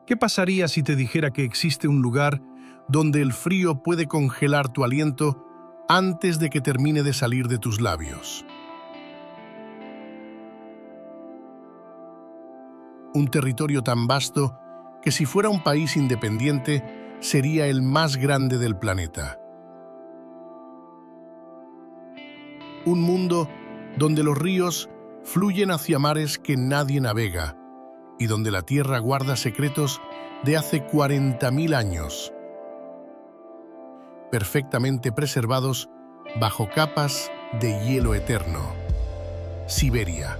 ¿Qué pasaría si te dijera que existe un lugar donde el frío puede congelar tu aliento antes de que termine de salir de tus labios? Un territorio tan vasto que si fuera un país independiente sería el más grande del planeta. Un mundo donde los ríos fluyen hacia mares que nadie navega y donde la tierra guarda secretos de hace 40.000 años, perfectamente preservados bajo capas de hielo eterno. Siberia.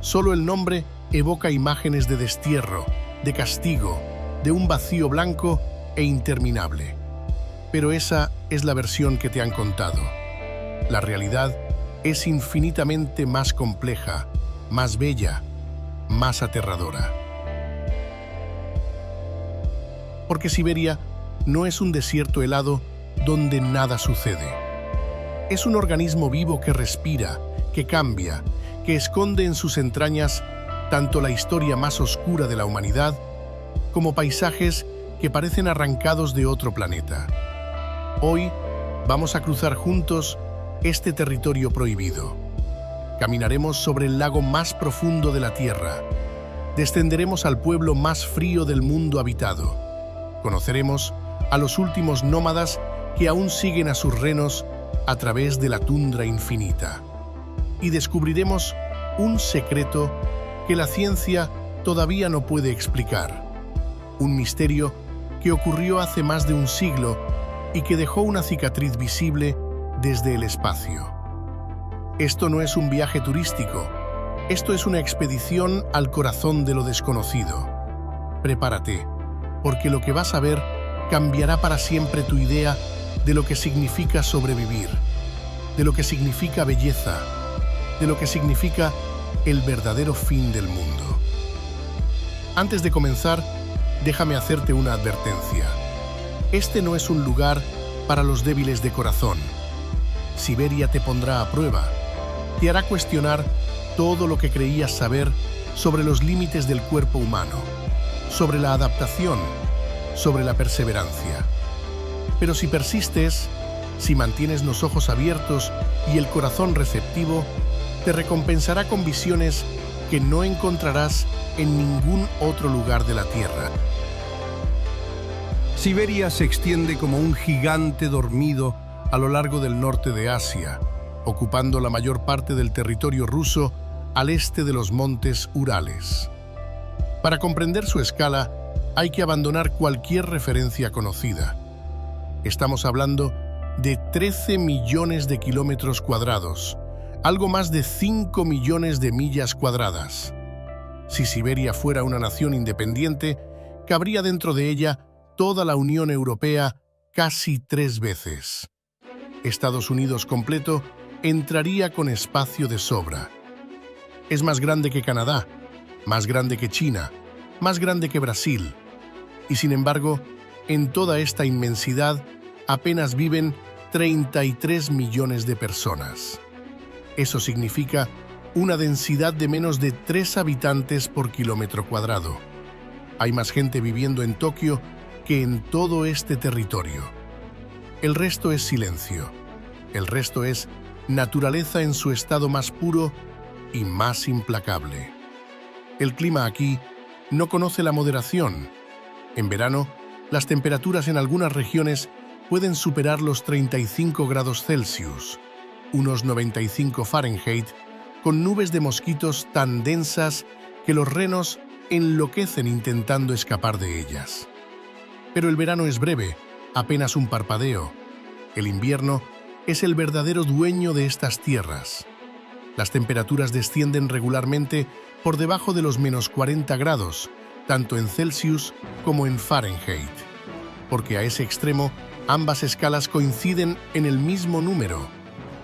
Solo el nombre evoca imágenes de destierro, de castigo, de un vacío blanco e interminable. Pero esa es la versión que te han contado. La realidad es infinitamente más compleja, más bella, más aterradora. Porque Siberia no es un desierto helado donde nada sucede. Es un organismo vivo que respira, que cambia, que esconde en sus entrañas tanto la historia más oscura de la humanidad como paisajes que parecen arrancados de otro planeta. Hoy vamos a cruzar juntos este territorio prohibido. Caminaremos sobre el lago más profundo de la Tierra. Descenderemos al pueblo más frío del mundo habitado. Conoceremos a los últimos nómadas que aún siguen a sus renos a través de la tundra infinita. Y descubriremos un secreto que la ciencia todavía no puede explicar. Un misterio que ocurrió hace más de un siglo y que dejó una cicatriz visible desde el espacio. Esto no es un viaje turístico, esto es una expedición al corazón de lo desconocido. Prepárate, porque lo que vas a ver cambiará para siempre tu idea de lo que significa sobrevivir, de lo que significa belleza, de lo que significa el verdadero fin del mundo. Antes de comenzar, déjame hacerte una advertencia. Este no es un lugar para los débiles de corazón. Siberia te pondrá a prueba, te hará cuestionar todo lo que creías saber sobre los límites del cuerpo humano, sobre la adaptación, sobre la perseverancia. Pero si persistes, si mantienes los ojos abiertos y el corazón receptivo, te recompensará con visiones que no encontrarás en ningún otro lugar de la Tierra. Siberia se extiende como un gigante dormido a lo largo del norte de Asia, ocupando la mayor parte del territorio ruso al este de los montes Urales. Para comprender su escala, hay que abandonar cualquier referencia conocida. Estamos hablando de 13 millones de kilómetros cuadrados, algo más de 5 millones de millas cuadradas. Si Siberia fuera una nación independiente, cabría dentro de ella toda la Unión Europea casi 3 veces. Estados Unidos completo entraría con espacio de sobra. Es más grande que Canadá, más grande que China, más grande que Brasil. Y sin embargo, en toda esta inmensidad apenas viven 33 millones de personas. Eso significa una densidad de menos de 3 habitantes por kilómetro cuadrado. Hay más gente viviendo en Tokio que en todo este territorio. El resto es silencio. El resto es naturaleza en su estado más puro y más implacable. El clima aquí no conoce la moderación. En verano, las temperaturas en algunas regiones pueden superar los 35 grados Celsius, unos 95 Fahrenheit, con nubes de mosquitos tan densas que los renos enloquecen intentando escapar de ellas. Pero el verano es breve, apenas un parpadeo. El invierno es el verdadero dueño de estas tierras. Las temperaturas descienden regularmente por debajo de los menos 40 grados, tanto en Celsius como en Fahrenheit, porque a ese extremo ambas escalas coinciden en el mismo número,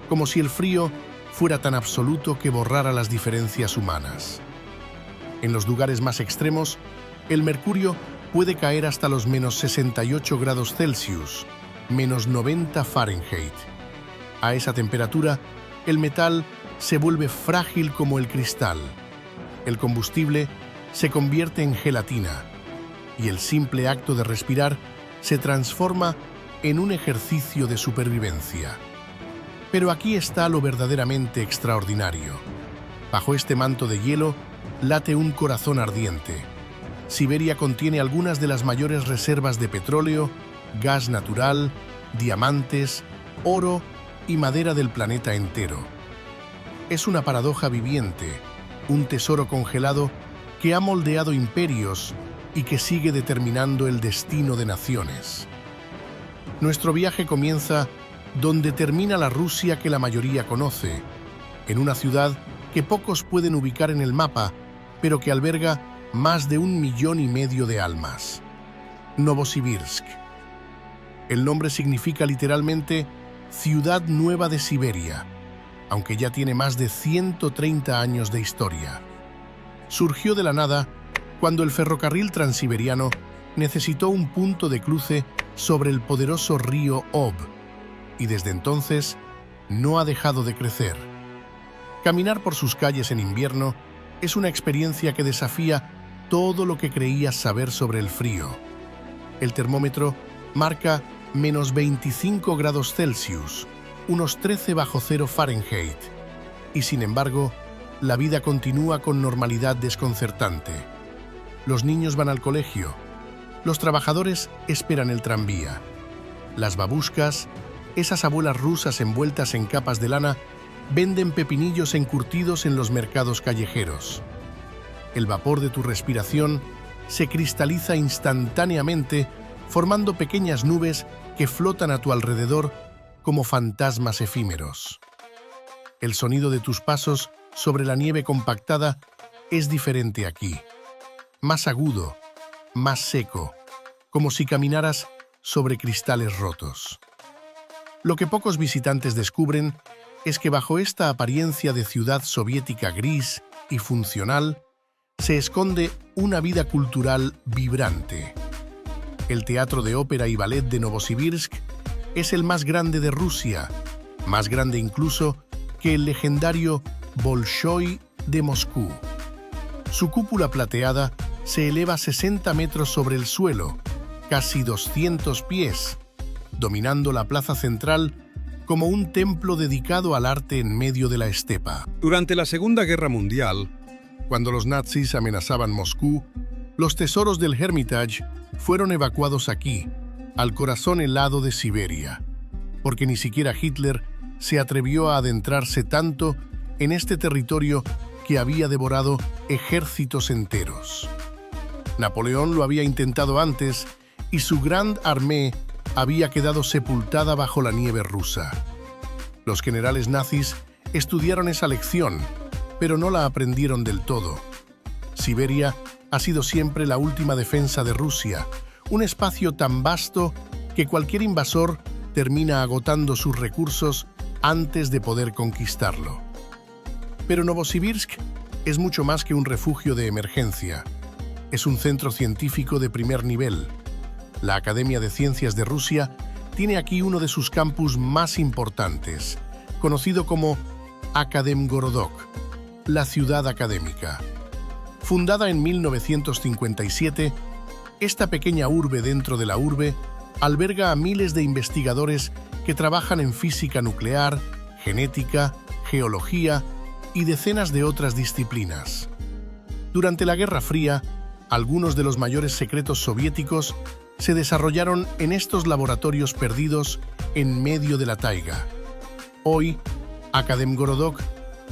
como si el frío fuera tan absoluto que borrara las diferencias humanas. En los lugares más extremos, el mercurio puede caer hasta los menos 68 grados Celsius, menos 90 Fahrenheit. A esa temperatura, el metal se vuelve frágil como el cristal. El combustible se convierte en gelatina. y el simple acto de respirar se transforma en un ejercicio de supervivencia. Pero aquí está lo verdaderamente extraordinario. Bajo este manto de hielo late un corazón ardiente. Siberia contiene algunas de las mayores reservas de petróleo, gas natural, diamantes, oro y madera del planeta entero. Es una paradoja viviente, un tesoro congelado que ha moldeado imperios y que sigue determinando el destino de naciones. Nuestro viaje comienza donde termina la Rusia que la mayoría conoce, en una ciudad que pocos pueden ubicar en el mapa, pero que alberga más de 1,5 millones de almas. Novosibirsk. El nombre significa literalmente Ciudad Nueva de Siberia, aunque ya tiene más de 130 años de historia. Surgió de la nada cuando el ferrocarril transiberiano necesitó un punto de cruce sobre el poderoso río Ob, y desde entonces no ha dejado de crecer. Caminar por sus calles en invierno es una experiencia que desafía todo lo que creías saber sobre el frío. El termómetro marca menos 25 grados Celsius, unos 13 bajo cero Fahrenheit, y sin embargo, la vida continúa con normalidad desconcertante. Los niños van al colegio, los trabajadores esperan el tranvía. Las babushkas, esas abuelas rusas envueltas en capas de lana, venden pepinillos encurtidos en los mercados callejeros. El vapor de tu respiración se cristaliza instantáneamente, formando pequeñas nubes que flotan a tu alrededor como fantasmas efímeros. El sonido de tus pasos sobre la nieve compactada es diferente aquí. Más agudo, más seco, como si caminaras sobre cristales rotos. Lo que pocos visitantes descubren es que bajo esta apariencia de ciudad soviética gris y funcional, se esconde una vida cultural vibrante. El Teatro de Ópera y Ballet de Novosibirsk es el más grande de Rusia, más grande incluso que el legendario Bolshoi de Moscú. Su cúpula plateada se eleva 60 metros sobre el suelo, casi 200 pies, dominando la plaza central como un templo dedicado al arte en medio de la estepa. Durante la Segunda Guerra Mundial, cuando los nazis amenazaban Moscú, los tesoros del Hermitage fueron evacuados aquí, al corazón helado de Siberia, porque ni siquiera Hitler se atrevió a adentrarse tanto en este territorio que había devorado ejércitos enteros. Napoleón lo había intentado antes y su Grande Armée había quedado sepultada bajo la nieve rusa. Los generales nazis estudiaron esa lección, pero no la aprendieron del todo. Siberia ha sido siempre la última defensa de Rusia, un espacio tan vasto que cualquier invasor termina agotando sus recursos antes de poder conquistarlo. Pero Novosibirsk es mucho más que un refugio de emergencia. Es un centro científico de primer nivel. La Academia de Ciencias de Rusia tiene aquí uno de sus campus más importantes, conocido como Akademgorodok, la ciudad académica. Fundada en 1957, esta pequeña urbe dentro de la urbe alberga a miles de investigadores que trabajan en física nuclear, genética, geología y decenas de otras disciplinas. Durante la Guerra Fría, algunos de los mayores secretos soviéticos se desarrollaron en estos laboratorios perdidos en medio de la taiga. Hoy, Akademgorodok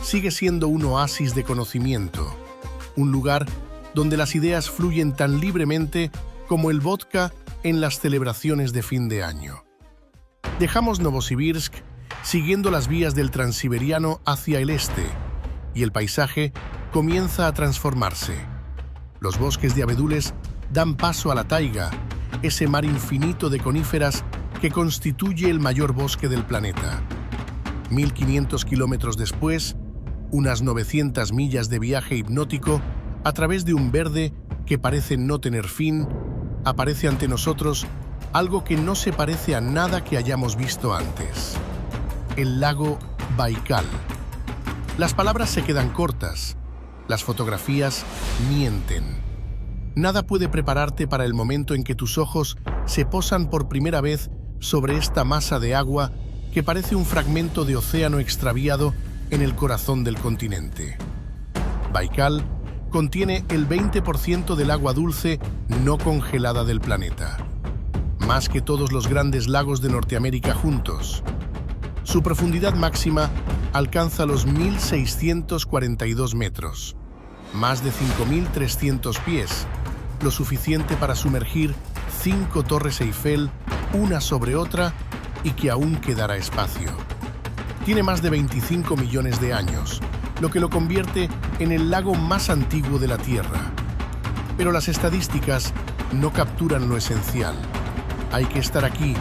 sigue siendo un oasis de conocimiento, un lugar donde las ideas fluyen tan libremente como el vodka en las celebraciones de fin de año. Dejamos Novosibirsk siguiendo las vías del Transiberiano hacia el este, y el paisaje comienza a transformarse. Los bosques de abedules dan paso a la taiga, ese mar infinito de coníferas que constituye el mayor bosque del planeta. 1500 kilómetros después, unas 900 millas de viaje hipnótico a través de un verde que parece no tener fin, aparece ante nosotros algo que no se parece a nada que hayamos visto antes. El lago Baikal. Las palabras se quedan cortas, las fotografías mienten. Nada puede prepararte para el momento en que tus ojos se posan por primera vez sobre esta masa de agua que parece un fragmento de océano extraviado en el corazón del continente. Baikal contiene el 20% del agua dulce no congelada del planeta, más que todos los grandes lagos de Norteamérica juntos. Su profundidad máxima alcanza los 1.642 metros, más de 5.300 pies, lo suficiente para sumergir 5 torres Eiffel una sobre otra y que aún quedará espacio. Tiene más de 25 millones de años, lo que lo convierte en el lago más antiguo de la Tierra. Pero las estadísticas no capturan lo esencial. Hay que estar aquí,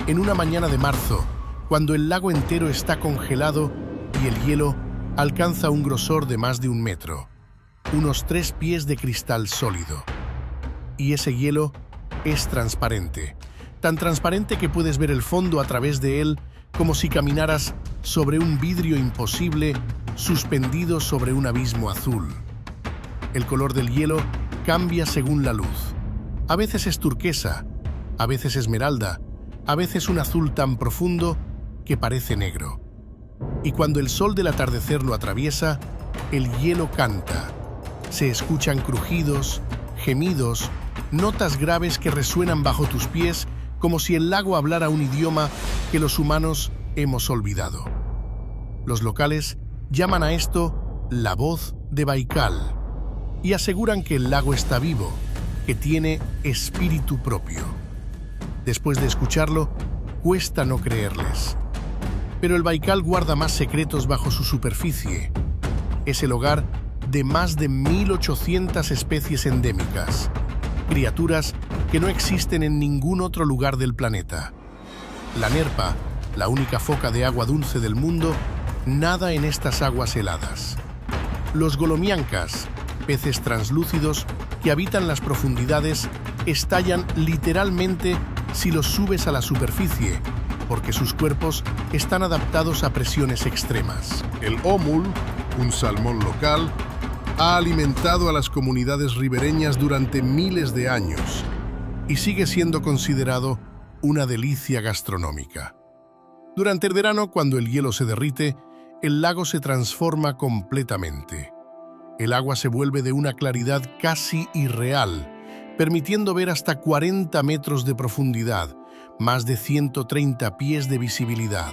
en una mañana de marzo, cuando el lago entero está congelado y el hielo alcanza un grosor de más de 1 metro, unos 3 pies de cristal sólido. Y ese hielo es transparente, tan transparente que puedes ver el fondo a través de él como si caminaras sobre un vidrio imposible suspendido sobre un abismo azul. El color del hielo cambia según la luz. A veces es turquesa, a veces esmeralda, a veces un azul tan profundo que parece negro. Y cuando el sol del atardecer lo atraviesa, el hielo canta. Se escuchan crujidos, gemidos, notas graves que resuenan bajo tus pies como si el lago hablara un idioma que los humanos hemos olvidado. Los locales llaman a esto la voz de Baikal y aseguran que el lago está vivo, que tiene espíritu propio. Después de escucharlo, cuesta no creerles. Pero el Baikal guarda más secretos bajo su superficie. Es el hogar de más de 1.800 especies endémicas, criaturas que no existen en ningún otro lugar del planeta. La nerpa, la única foca de agua dulce del mundo, nada en estas aguas heladas. Los golomiancas, peces translúcidos que habitan las profundidades, estallan literalmente si los subes a la superficie, porque sus cuerpos están adaptados a presiones extremas. El ómul, un salmón local, ha alimentado a las comunidades ribereñas durante miles de años y sigue siendo considerado una delicia gastronómica. Durante el verano, cuando el hielo se derrite, el lago se transforma completamente. El agua se vuelve de una claridad casi irreal, permitiendo ver hasta 40 metros de profundidad, más de 130 pies de visibilidad.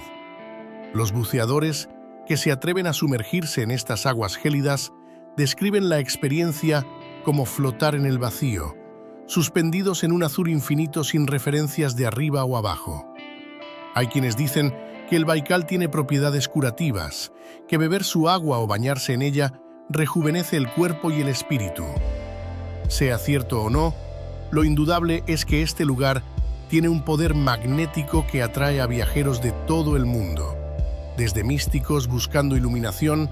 Los buceadores que se atreven a sumergirse en estas aguas gélidas describen la experiencia como flotar en el vacío, suspendidos en un azul infinito sin referencias de arriba o abajo. Hay quienes dicen que el Baikal tiene propiedades curativas, que beber su agua o bañarse en ella rejuvenece el cuerpo y el espíritu. Sea cierto o no, lo indudable es que este lugar tiene un poder magnético que atrae a viajeros de todo el mundo, desde místicos buscando iluminación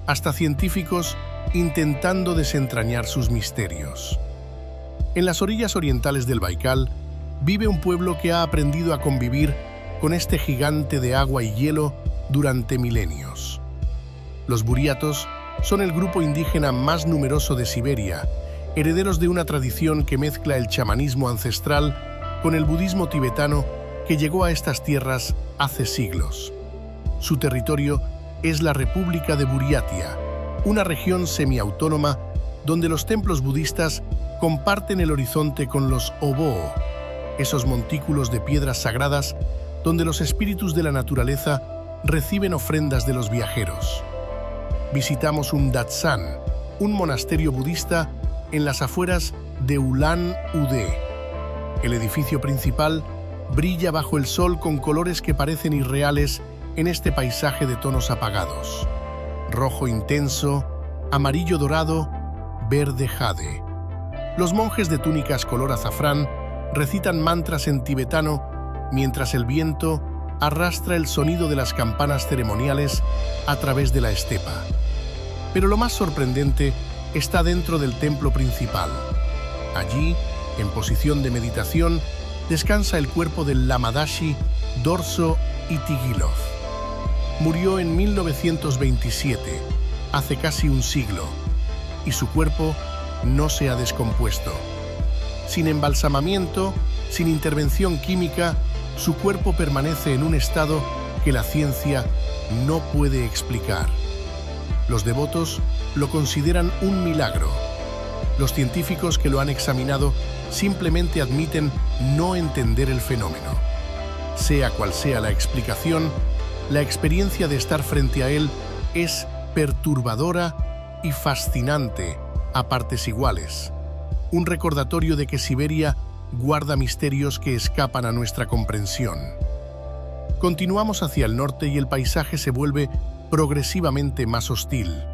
hasta científicos intentando desentrañar sus misterios. En las orillas orientales del Baikal vive un pueblo que ha aprendido a convivir con este gigante de agua y hielo durante milenios. Los buriatos son el grupo indígena más numeroso de Siberia, herederos de una tradición que mezcla el chamanismo ancestral con el budismo tibetano que llegó a estas tierras hace siglos. Su territorio es la República de Buriatia, una región semiautónoma donde los templos budistas comparten el horizonte con los oboo, esos montículos de piedras sagradas donde los espíritus de la naturaleza reciben ofrendas de los viajeros. Visitamos un Datsan, un monasterio budista en las afueras de Ulan-Ude. El edificio principal brilla bajo el sol con colores que parecen irreales en este paisaje de tonos apagados: rojo intenso, amarillo dorado, verde jade. Los monjes de túnicas color azafrán recitan mantras en tibetano mientras el viento arrastra el sonido de las campanas ceremoniales a través de la estepa. Pero lo más sorprendente está dentro del templo principal. Allí, en posición de meditación, descansa el cuerpo del Lamadashi Dorso Itigilov. Murió en 1927, hace casi un siglo, y su cuerpo no se ha descompuesto. Sin embalsamamiento, sin intervención química, su cuerpo permanece en un estado que la ciencia no puede explicar. Los devotos lo consideran un milagro. Los científicos que lo han examinado simplemente admiten no entender el fenómeno. Sea cual sea la explicación, la experiencia de estar frente a él es perturbadora y fascinante a partes iguales. Un recordatorio de que Siberia guarda misterios que escapan a nuestra comprensión. Continuamos hacia el norte y el paisaje se vuelve progresivamente más hostil.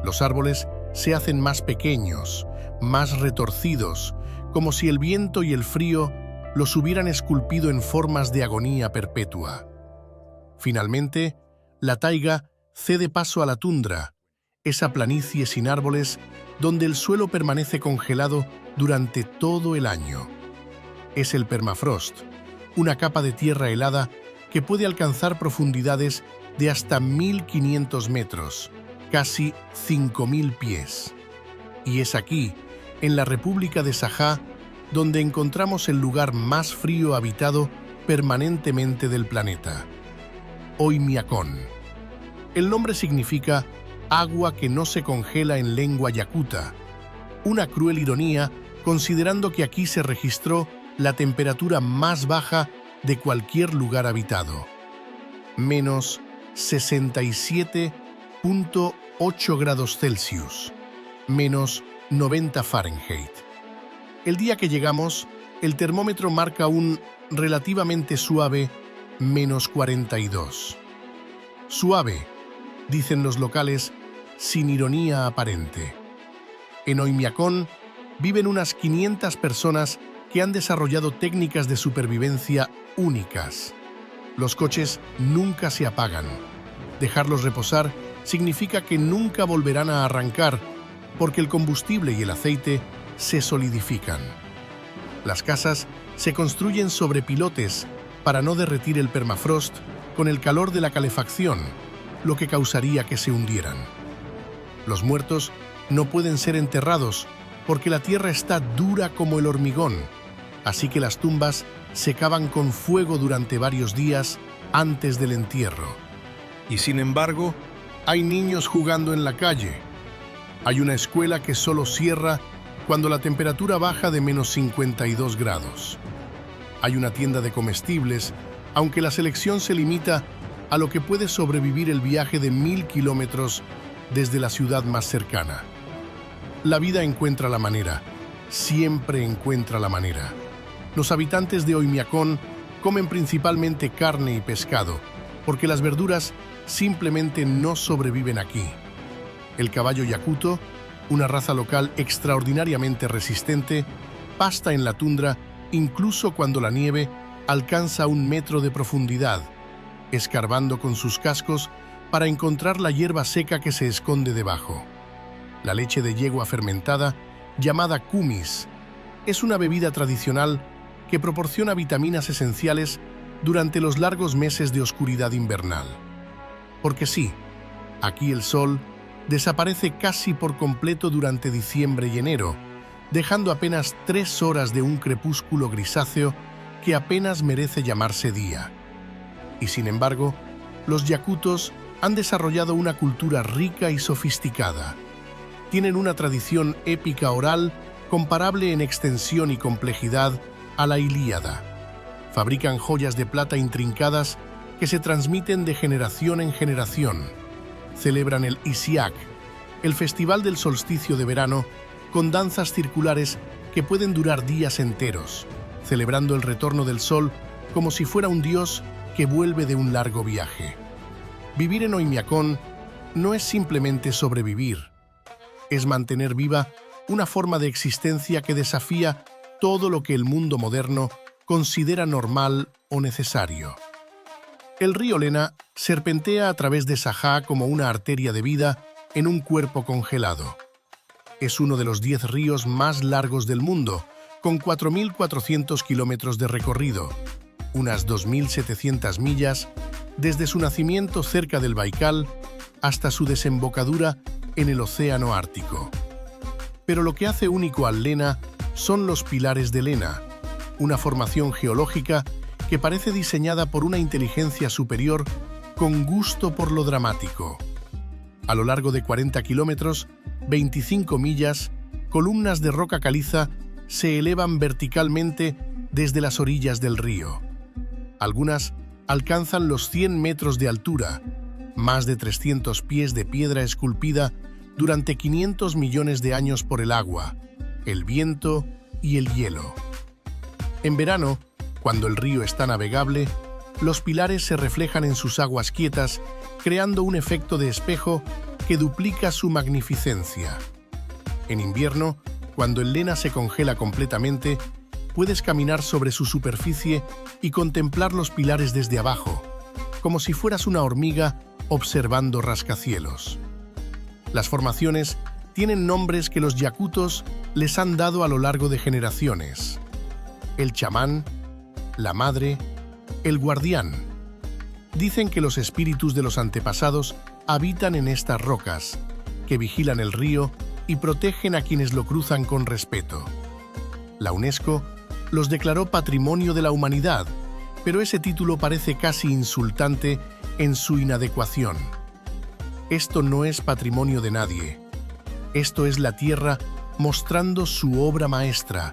Los árboles se hacen más pequeños, más retorcidos, como si el viento y el frío los hubieran esculpido en formas de agonía perpetua. Finalmente, la taiga cede paso a la tundra, esa planicie sin árboles donde el suelo permanece congelado durante todo el año. Es el permafrost, una capa de tierra helada que puede alcanzar profundidades de hasta 1.500 metros, casi 5.000 pies. Y es aquí, en la República de Sajá, donde encontramos el lugar más frío habitado permanentemente del planeta. Oymyakon. El nombre significa agua que no se congela en lengua yakuta, una cruel ironía considerando que aquí se registró la temperatura más baja de cualquier lugar habitado, menos 67.8 grados Celsius, menos 90 Fahrenheit. El día que llegamos, el termómetro marca un relativamente suave menos 42. Suave, dicen los locales, sin ironía aparente. En Oymyakon viven unas 500 personas que han desarrollado técnicas de supervivencia únicas. Los coches nunca se apagan. Dejarlos reposar significa que nunca volverán a arrancar porque el combustible y el aceite se solidifican. Las casas se construyen sobre pilotes para no derretir el permafrost con el calor de la calefacción, lo que causaría que se hundieran. Los muertos no pueden ser enterrados porque la tierra está dura como el hormigón, así que las tumbas se cavan con fuego durante varios días antes del entierro. Y sin embargo, hay niños jugando en la calle. Hay una escuela que solo cierra cuando la temperatura baja de menos 52 grados. Hay una tienda de comestibles, aunque la selección se limita a lo que puede sobrevivir el viaje de 1000 kilómetros desde la ciudad más cercana. La vida encuentra la manera, siempre encuentra la manera. Los habitantes de Oymyakon comen principalmente carne y pescado, porque las verduras simplemente no sobreviven aquí. El caballo yakuto, una raza local extraordinariamente resistente, pasta en la tundra incluso cuando la nieve alcanza 1 metro de profundidad, escarbando con sus cascos para encontrar la hierba seca que se esconde debajo. La leche de yegua fermentada, llamada kumis, es una bebida tradicional que proporciona vitaminas esenciales durante los largos meses de oscuridad invernal. Porque sí, aquí el sol desaparece casi por completo durante diciembre y enero, dejando apenas 3 horas de un crepúsculo grisáceo que apenas merece llamarse día. Y sin embargo, los yakutos han desarrollado una cultura rica y sofisticada. Tienen una tradición épica oral comparable en extensión y complejidad a la Ilíada. Fabrican joyas de plata intrincadas que se transmiten de generación en generación. Celebran el Isiaq, el festival del solsticio de verano, con danzas circulares que pueden durar días enteros, celebrando el retorno del sol como si fuera un dios que vuelve de un largo viaje. Vivir en Oymyakon no es simplemente sobrevivir, es mantener viva una forma de existencia que desafía todo lo que el mundo moderno considera normal o necesario. El río Lena serpentea a través de Sajá como una arteria de vida en un cuerpo congelado. Es uno de los 10 ríos más largos del mundo, con 4.400 kilómetros de recorrido, unas 2.700 millas, desde su nacimiento cerca del Baikal hasta su desembocadura en el Océano Ártico. Pero lo que hace único al Lena son los pilares de Lena, una formación geológica que parece diseñada por una inteligencia superior con gusto por lo dramático. A lo largo de 40 kilómetros, 25 millas, columnas de roca caliza se elevan verticalmente desde las orillas del río. Algunas alcanzan los 100 metros de altura, más de 300 pies de piedra esculpida durante 500 millones de años por el agua, el viento y el hielo. En verano, cuando el río está navegable, los pilares se reflejan en sus aguas quietas, creando un efecto de espejo que duplica su magnificencia. En invierno, cuando el Lena se congela completamente, puedes caminar sobre su superficie y contemplar los pilares desde abajo, como si fueras una hormiga observando rascacielos. Las formaciones tienen nombres que los yakutos les han dado a lo largo de generaciones: el chamán, la madre, el guardián. Dicen que los espíritus de los antepasados habitan en estas rocas, que vigilan el río y protegen a quienes lo cruzan con respeto. La UNESCO los declaró Patrimonio de la Humanidad, pero ese título parece casi insultante en su inadecuación. Esto no es patrimonio de nadie. Esto es la Tierra mostrando su obra maestra,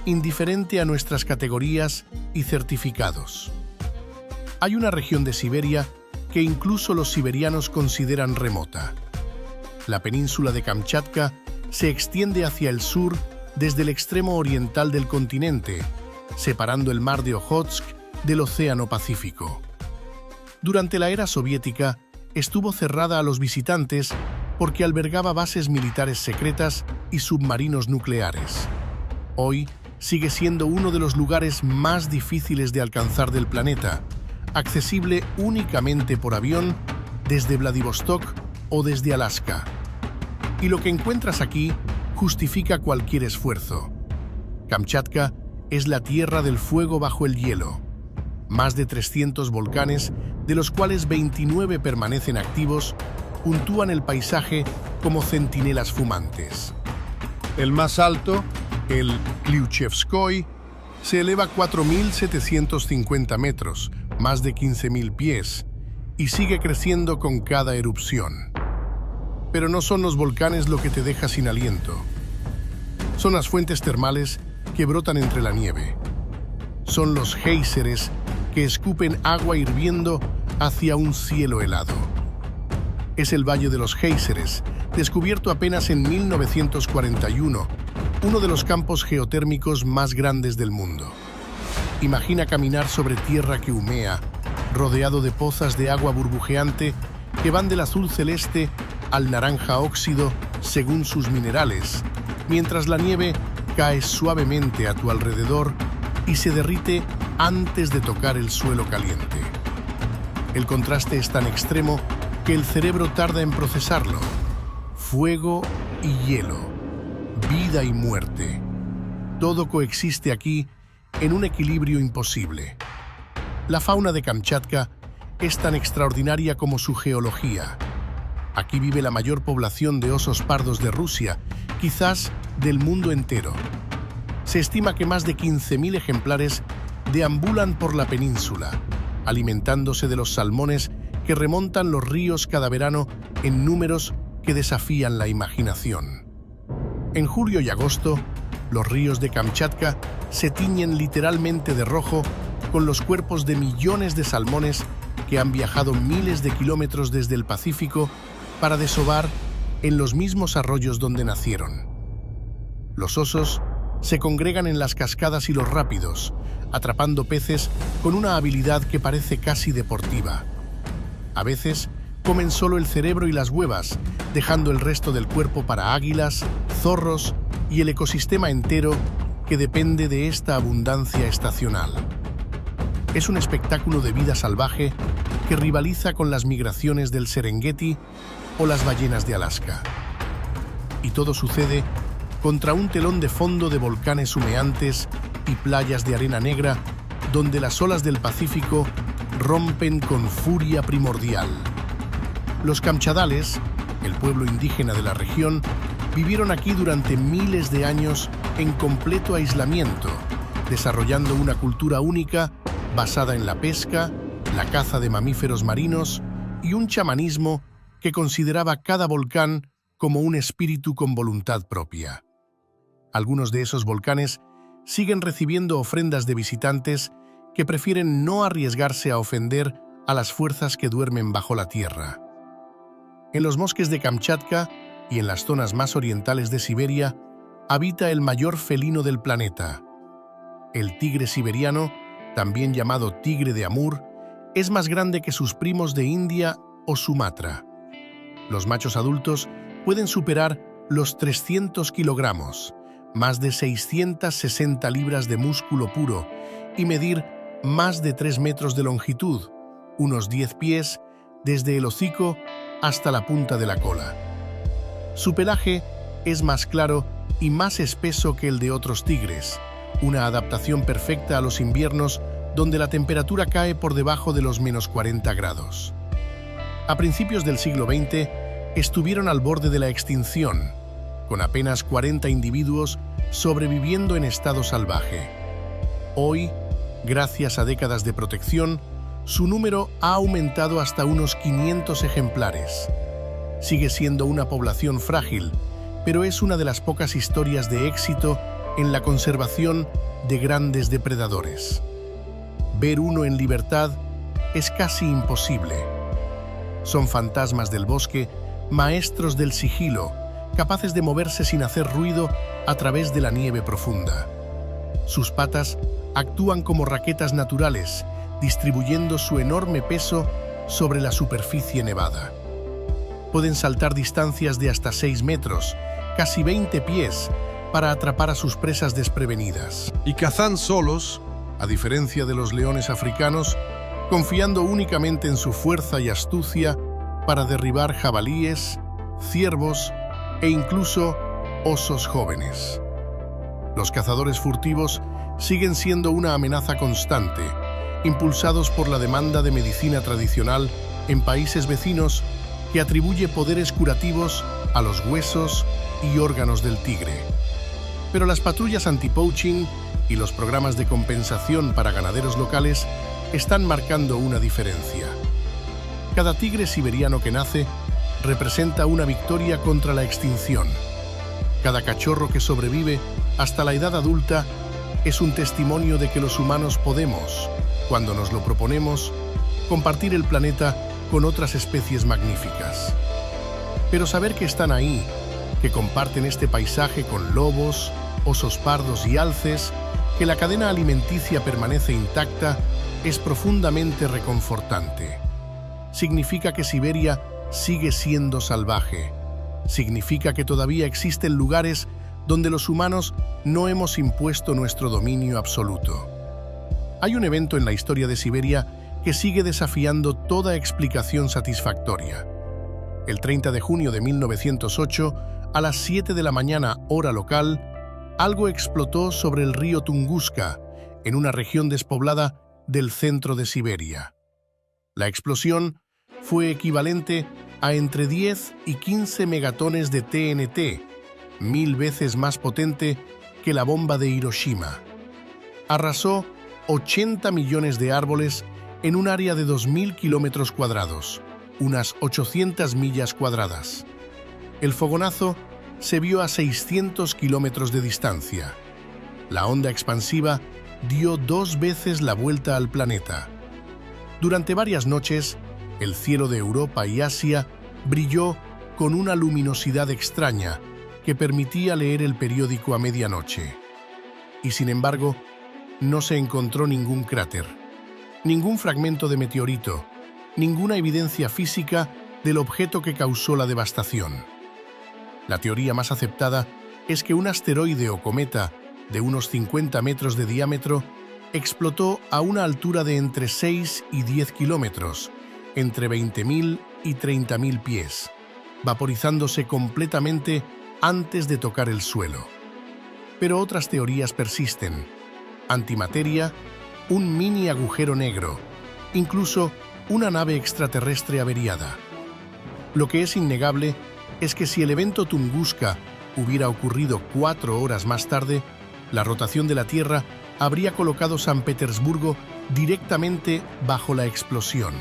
indiferente a nuestras categorías y certificados. Hay una región de Siberia que incluso los siberianos consideran remota. La península de Kamchatka se extiende hacia el sur desde el extremo oriental del continente, separando el mar de Ojotsk del Océano Pacífico. Durante la era soviética, estuvo cerrada a los visitantes porque albergaba bases militares secretas y submarinos nucleares. Hoy sigue siendo uno de los lugares más difíciles de alcanzar del planeta, accesible únicamente por avión desde Vladivostok o desde Alaska. Y lo que encuentras aquí justifica cualquier esfuerzo. Kamchatka es la tierra del fuego bajo el hielo. Más de 300 volcanes, de los cuales 29 permanecen activos, puntúan el paisaje como centinelas fumantes. El más alto, el Klyuchevskoy, se eleva a 4.750 metros, más de 15.000 pies, y sigue creciendo con cada erupción. Pero no son los volcanes lo que te deja sin aliento. Son las fuentes termales que brotan entre la nieve. Son los géiseres que escupen agua hirviendo hacia un cielo helado. Es el Valle de los Géiseres, descubierto apenas en 1941, uno de los campos geotérmicos más grandes del mundo. Imagina caminar sobre tierra que humea, rodeado de pozas de agua burbujeante que van del azul celeste al naranja óxido según sus minerales, mientras la nieve cae suavemente a tu alrededor y se derrite antes de tocar el suelo caliente. El contraste es tan extremo que el cerebro tarda en procesarlo. Fuego y hielo, vida y muerte. Todo coexiste aquí en un equilibrio imposible. La fauna de Kamchatka es tan extraordinaria como su geología. Aquí vive la mayor población de osos pardos de Rusia, quizás del mundo entero. Se estima que más de 15.000 ejemplares deambulan por la península, alimentándose de los salmones que remontan los ríos cada verano en números que desafían la imaginación. En julio y agosto, los ríos de Kamchatka se tiñen literalmente de rojo con los cuerpos de millones de salmones que han viajado miles de kilómetros desde el Pacífico para desovar en los mismos arroyos donde nacieron. Los osos se congregan en las cascadas y los rápidos, atrapando peces con una habilidad que parece casi deportiva. A veces comen solo el cerebro y las huevas, dejando el resto del cuerpo para águilas, zorros y el ecosistema entero que depende de esta abundancia estacional. Es un espectáculo de vida salvaje que rivaliza con las migraciones del Serengeti o las ballenas de Alaska. Y todo sucede contra un telón de fondo de volcanes humeantes y playas de arena negra donde las olas del Pacífico rompen con furia primordial. Los kamchadales, el pueblo indígena de la región, vivieron aquí durante miles de años en completo aislamiento, desarrollando una cultura única basada en la pesca, la caza de mamíferos marinos y un chamanismo que consideraba cada volcán como un espíritu con voluntad propia. Algunos de esos volcanes siguen recibiendo ofrendas de visitantes que prefieren no arriesgarse a ofender a las fuerzas que duermen bajo la tierra. En los bosques de Kamchatka y en las zonas más orientales de Siberia habita el mayor felino del planeta. El tigre siberiano, también llamado tigre de Amur, es más grande que sus primos de India o Sumatra. Los machos adultos pueden superar los 300 kilogramos, más de 660 libras de músculo puro y medir más de 3 metros de longitud, unos 10 pies, desde el hocico hasta la punta de la cola. Su pelaje es más claro y más espeso que el de otros tigres, una adaptación perfecta a los inviernos donde la temperatura cae por debajo de los -40 grados. A principios del siglo XX estuvieron al borde de la extinción, con apenas 40 individuos sobreviviendo en estado salvaje. Hoy, gracias a décadas de protección, su número ha aumentado hasta unos 500 ejemplares. Sigue siendo una población frágil, pero es una de las pocas historias de éxito en la conservación de grandes depredadores. Ver uno en libertad es casi imposible. Son fantasmas del bosque, maestros del sigilo, capaces de moverse sin hacer ruido a través de la nieve profunda. Sus patas actúan como raquetas naturales, distribuyendo su enorme peso sobre la superficie nevada. Pueden saltar distancias de hasta 6 metros, casi 20 pies, para atrapar a sus presas desprevenidas. Y cazan solos, a diferencia de los leones africanos, confiando únicamente en su fuerza y astucia para derribar jabalíes, ciervos e incluso osos jóvenes. Los cazadores furtivos siguen siendo una amenaza constante, impulsados por la demanda de medicina tradicional en países vecinos que atribuye poderes curativos a los huesos y órganos del tigre. Pero las patrullas anti-poaching y los programas de compensación para ganaderos locales están marcando una diferencia. Cada tigre siberiano que nace representa una victoria contra la extinción. Cada cachorro que sobrevive hasta la edad adulta es un testimonio de que los humanos podemos, cuando nos lo proponemos, compartir el planeta con otras especies magníficas. Pero saber que están ahí, que comparten este paisaje con lobos, osos pardos y alces, que la cadena alimenticia permanece intacta, es profundamente reconfortante. Significa que Siberia sigue siendo salvaje. Significa que todavía existen lugares donde los humanos no hemos impuesto nuestro dominio absoluto. Hay un evento en la historia de Siberia que sigue desafiando toda explicación satisfactoria. El 30 de junio de 1908, a las 7 de la mañana, hora local, algo explotó sobre el río Tunguska, en una región despoblada del centro de Siberia. La explosión fue equivalente a entre 10 y 15 megatones de TNT, 1000 veces más potente que la bomba de Hiroshima. Arrasó 80 millones de árboles en un área de 2.000 kilómetros cuadrados, unas 800 millas cuadradas. El fogonazo se vio a 600 kilómetros de distancia. La onda expansiva dio 2 veces la vuelta al planeta. Durante varias noches, el cielo de Europa y Asia brilló con una luminosidad extraña que permitía leer el periódico a medianoche. Y sin embargo, no se encontró ningún cráter, ningún fragmento de meteorito, ninguna evidencia física del objeto que causó la devastación. La teoría más aceptada es que un asteroide o cometa de unos 50 metros de diámetro explotó a una altura de entre 6 y 10 kilómetros, entre 20.000 y 30.000 pies, vaporizándose completamente antes de tocar el suelo. Pero otras teorías persisten: antimateria, un mini agujero negro, incluso una nave extraterrestre averiada. Lo que es innegable es que si el evento Tunguska hubiera ocurrido 4 horas más tarde, la rotación de la Tierra habría colocado San Petersburgo directamente bajo la explosión.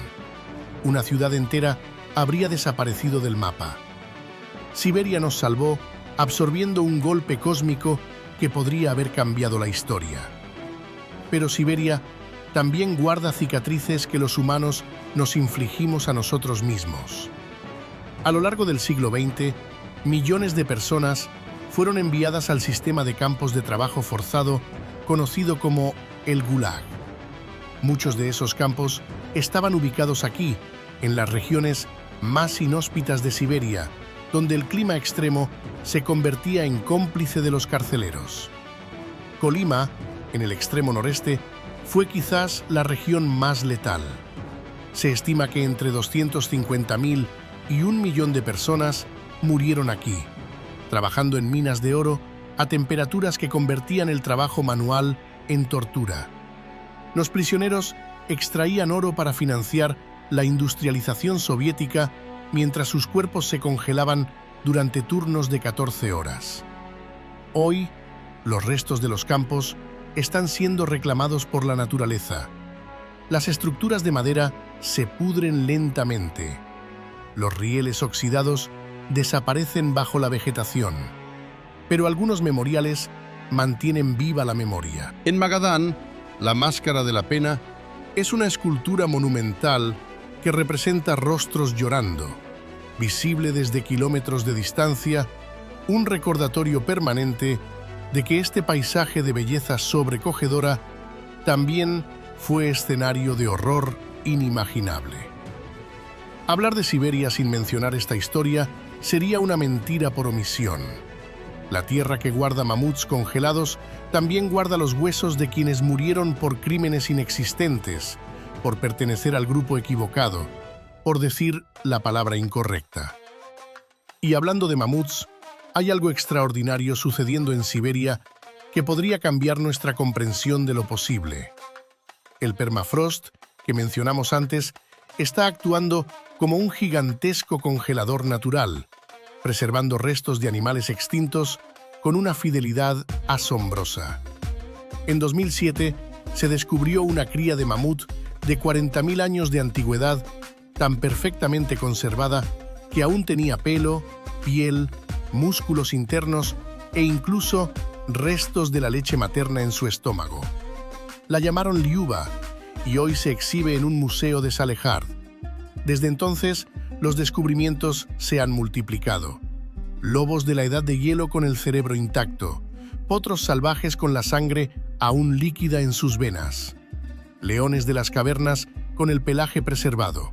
Una ciudad entera habría desaparecido del mapa. Siberia nos salvó absorbiendo un golpe cósmico que podría haber cambiado la historia. Pero Siberia también guarda cicatrices que los humanos nos infligimos a nosotros mismos. A lo largo del siglo XX, millones de personas fueron enviadas al sistema de campos de trabajo forzado conocido como el Gulag. Muchos de esos campos estaban ubicados aquí, en las regiones más inhóspitas de Siberia, donde el clima extremo se convertía en cómplice de los carceleros. Colima, en el extremo noreste, fue quizás la región más letal. Se estima que entre 250.000 y 1 millón de personas murieron aquí, trabajando en minas de oro a temperaturas que convertían el trabajo manual en tortura. Los prisioneros extraían oro para financiar la industrialización soviética mientras sus cuerpos se congelaban durante turnos de 14 horas. Hoy, los restos de los campos están siendo reclamados por la naturaleza. Las estructuras de madera se pudren lentamente. Los rieles oxidados desaparecen bajo la vegetación, pero algunos memoriales mantienen viva la memoria. En Magadán, la Máscara de la Pena es una escultura monumental que representa rostros llorando, visible desde kilómetros de distancia, un recordatorio permanente de que este paisaje de belleza sobrecogedora también fue escenario de horror inimaginable. Hablar de Siberia sin mencionar esta historia sería una mentira por omisión. La tierra que guarda mamuts congelados también guarda los huesos de quienes murieron por crímenes inexistentes, por pertenecer al grupo equivocado, por decir la palabra incorrecta. Y hablando de mamuts, hay algo extraordinario sucediendo en Siberia que podría cambiar nuestra comprensión de lo posible. El permafrost, que mencionamos antes, está actuando como un gigantesco congelador natural, preservando restos de animales extintos con una fidelidad asombrosa. En 2007 se descubrió una cría de mamut de 40.000 años de antigüedad tan perfectamente conservada que aún tenía pelo, piel, músculos internos e incluso restos de la leche materna en su estómago. La llamaron Liuba y hoy se exhibe en un museo de Salehard. Desde entonces, los descubrimientos se han multiplicado. Lobos de la edad de hielo con el cerebro intacto, potros salvajes con la sangre aún líquida en sus venas, leones de las cavernas con el pelaje preservado.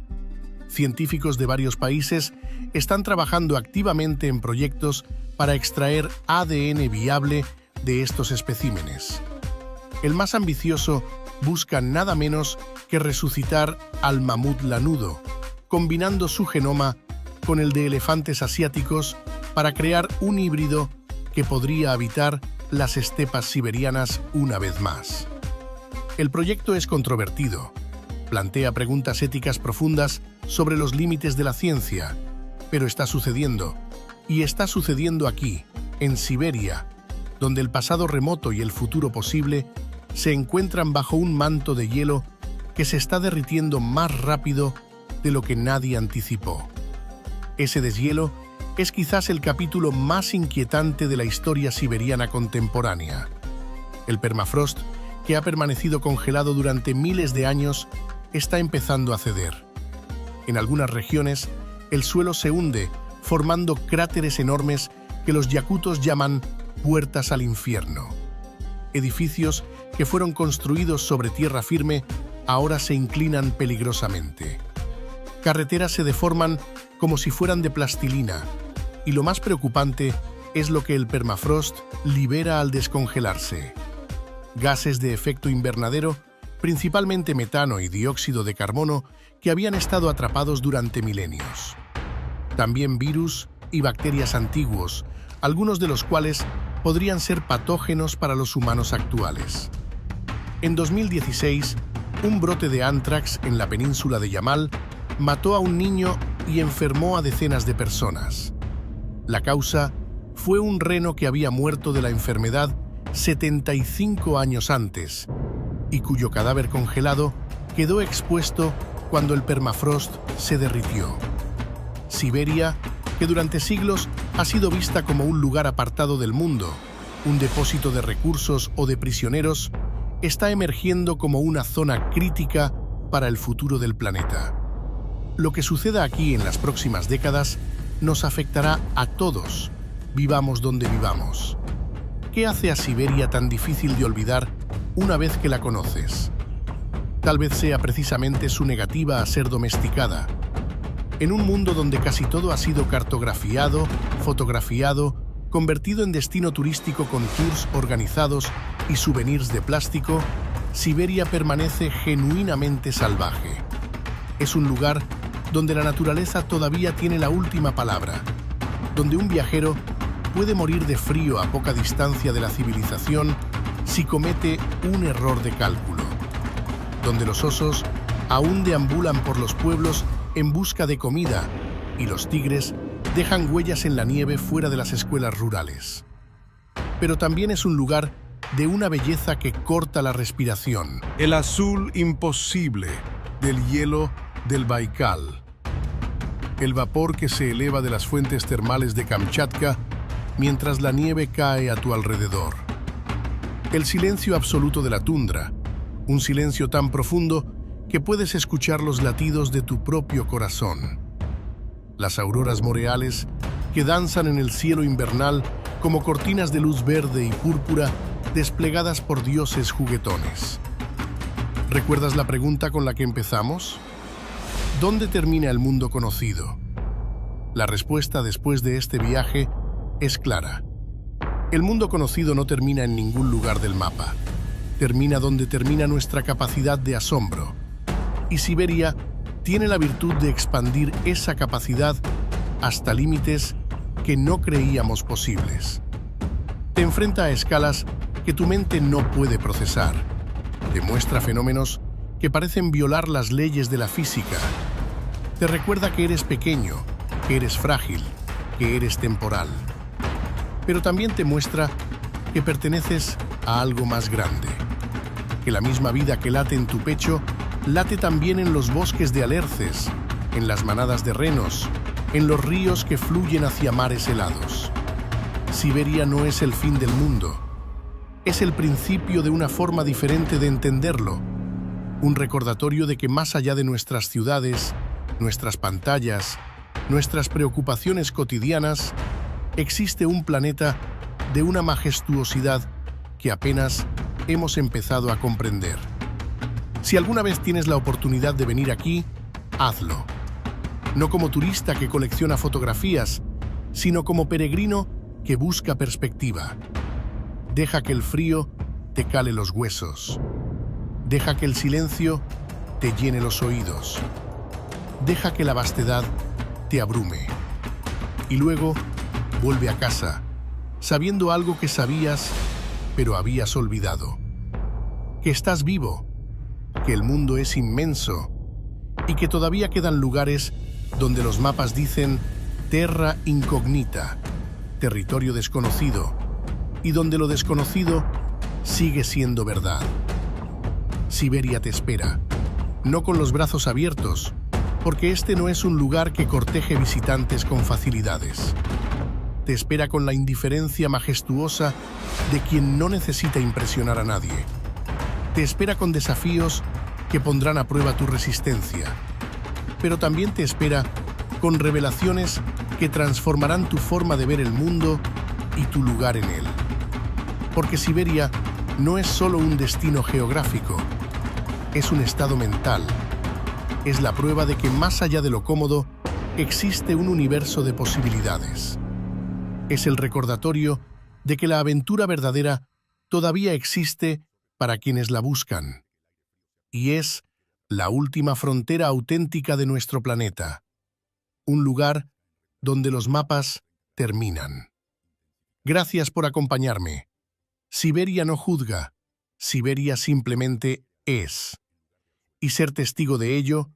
Científicos de varios países están trabajando activamente en proyectos para extraer ADN viable de estos especímenes. El más ambicioso busca nada menos que resucitar al mamut lanudo, combinando su genoma con el de elefantes asiáticos para crear un híbrido que podría habitar las estepas siberianas una vez más. El proyecto es controvertido, plantea preguntas éticas profundas sobre los límites de la ciencia, pero está sucediendo, y está sucediendo aquí, en Siberia, donde el pasado remoto y el futuro posible se encuentran bajo un manto de hielo que se está derritiendo más rápido de lo que nadie anticipó. Ese deshielo es quizás el capítulo más inquietante de la historia siberiana contemporánea. El permafrost, que ha permanecido congelado durante miles de años, está empezando a ceder. En algunas regiones, el suelo se hunde, formando cráteres enormes que los yakutos llaman puertas al infierno. Edificios que fueron construidos sobre tierra firme ahora se inclinan peligrosamente. Carreteras se deforman como si fueran de plastilina, y lo más preocupante es lo que el permafrost libera al descongelarse. Gases de efecto invernadero, principalmente metano y dióxido de carbono, que habían estado atrapados durante milenios. También virus y bacterias antiguos, algunos de los cuales podrían ser patógenos para los humanos actuales. En 2016, un brote de ántrax en la península de Yamal mató a un niño y enfermó a decenas de personas. La causa fue un reno que había muerto de la enfermedad 75 años antes y cuyo cadáver congelado quedó expuesto cuando el permafrost se derritió. Siberia, que durante siglos ha sido vista como un lugar apartado del mundo, un depósito de recursos o de prisioneros, está emergiendo como una zona crítica para el futuro del planeta. Lo que suceda aquí en las próximas décadas nos afectará a todos, vivamos donde vivamos. ¿Qué hace a Siberia tan difícil de olvidar una vez que la conoces? Tal vez sea precisamente su negativa a ser domesticada. En un mundo donde casi todo ha sido cartografiado, fotografiado, convertido en destino turístico con tours organizados y souvenirs de plástico, Siberia permanece genuinamente salvaje. Es un lugar donde la naturaleza todavía tiene la última palabra, donde un viajero puede morir de frío a poca distancia de la civilización si comete un error de cálculo, donde los osos aún deambulan por los pueblos en busca de comida y los tigres dejan huellas en la nieve fuera de las escuelas rurales. Pero también es un lugar de una belleza que corta la respiración. El azul imposible del hielo del Baikal. El vapor que se eleva de las fuentes termales de Kamchatka mientras la nieve cae a tu alrededor. El silencio absoluto de la tundra, un silencio tan profundo que puedes escuchar los latidos de tu propio corazón. Las auroras boreales que danzan en el cielo invernal como cortinas de luz verde y púrpura desplegadas por dioses juguetones. ¿Recuerdas la pregunta con la que empezamos? ¿Dónde termina el mundo conocido? La respuesta después de este viaje es clara. El mundo conocido no termina en ningún lugar del mapa. Termina donde termina nuestra capacidad de asombro. Y Siberia tiene la virtud de expandir esa capacidad hasta límites que no creíamos posibles. Te enfrenta a escalas que tu mente no puede procesar. Te muestra fenómenos que parecen violar las leyes de la física. Te recuerda que eres pequeño, que eres frágil, que eres temporal. Pero también te muestra que perteneces a algo más grande, que la misma vida que late en tu pecho late también en los bosques de alerces, en las manadas de renos, en los ríos que fluyen hacia mares helados. Siberia no es el fin del mundo, es el principio de una forma diferente de entenderlo, un recordatorio de que más allá de nuestras ciudades, nuestras pantallas, nuestras preocupaciones cotidianas, existe un planeta de una majestuosidad que apenas hemos empezado a comprender. Si alguna vez tienes la oportunidad de venir aquí, hazlo. No como turista que colecciona fotografías, sino como peregrino que busca perspectiva. Deja que el frío te cale los huesos. Deja que el silencio te llene los oídos. Deja que la vastedad te abrume. Y luego vuelve a casa, sabiendo algo que sabías, pero habías olvidado. Que estás vivo, que el mundo es inmenso y que todavía quedan lugares donde los mapas dicen terra incognita, territorio desconocido, y donde lo desconocido sigue siendo verdad. Siberia te espera, no con los brazos abiertos, porque este no es un lugar que corteje visitantes con facilidades. Te espera con la indiferencia majestuosa de quien no necesita impresionar a nadie. Te espera con desafíos que pondrán a prueba tu resistencia, pero también te espera con revelaciones que transformarán tu forma de ver el mundo y tu lugar en él. Porque Siberia no es solo un destino geográfico, es un estado mental. Es la prueba de que más allá de lo cómodo, existe un universo de posibilidades. Es el recordatorio de que la aventura verdadera todavía existe para quienes la buscan. Y es la última frontera auténtica de nuestro planeta. Un lugar donde los mapas terminan. Gracias por acompañarme. Siberia no juzga, Siberia simplemente es. Y ser testigo de ello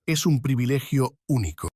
es un privilegio único.